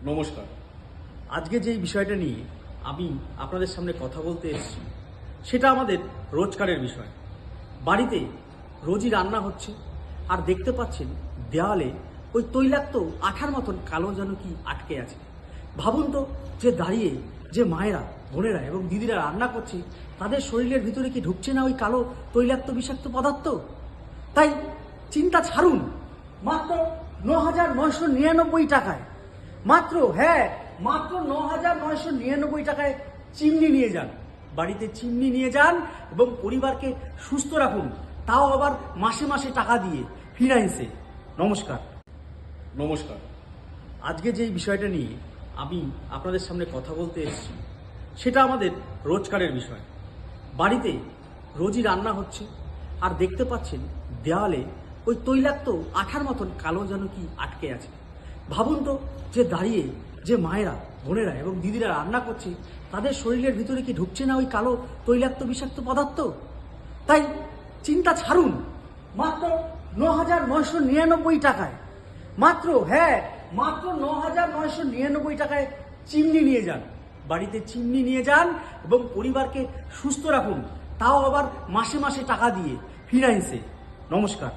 নমস্কার। আজকে যেই বিষয়টা নিয়ে আমি আপনাদের সামনে কথা বলতে এসেছি সেটা আমাদের রোজকারের বিষয়। বাড়িতে রোজই রান্না হচ্ছে আর দেখতে পাচ্ছেন দেওয়ালে ওই তৈলাক্ত আঠার মতন কালো যেন কি আটকে আছে। ভাবুন তো, যে দাঁড়িয়ে যে মায়েরা, বোনেরা এবং দিদিরা রান্না করছে তাদের শরীরের ভিতরে কি ঢুকছে না ওই কালো তৈলাক্ত বিষাক্ত পদার্থ? তাই চিন্তা ছাড়ুন, মাত্র ৯,৯৯৯ টাকায়, মাত্র ৯,৯৯৯ টাকায় চিমনি নিয়ে যান। বাড়িতে চিমনি নিয়ে যান এবং পরিবারকে সুস্থ রাখুন, তাও আবার মাসে মাসে টাকা দিয়ে ফিনান্সে। নমস্কার। নমস্কার। আজকে যেই বিষয়টা নিয়ে আমি আপনাদের সামনে কথা বলতে এসেছি সেটা আমাদের রোজকারের বিষয়। বাড়িতে রোজই রান্না হচ্ছে আর দেখতে পাচ্ছেন দেওয়ালে ওই তৈলাক্ত আঠার মতন কালো যেন কি আটকে আছে। ভাবুন তো, যে দাঁড়িয়ে যে মায়েরা, বোনেরা এবং দিদিরা রান্না করছে তাদের শরীরের ভিতরে কি ঢুকছে না ওই কালো তৈলাক্ত বিষাক্ত পদার্থ? তাই চিন্তা ছাড়ুন, মাত্র ৯,৯৯৯ টাকায়, মাত্র ৯,৯৯৯ টাকায় চিমনি নিয়ে যান। বাড়িতে চিমনি নিয়ে যান এবং পরিবারকে সুস্থ রাখুন, তাও আবার মাসে মাসে টাকা দিয়ে ফিনান্সে। নমস্কার।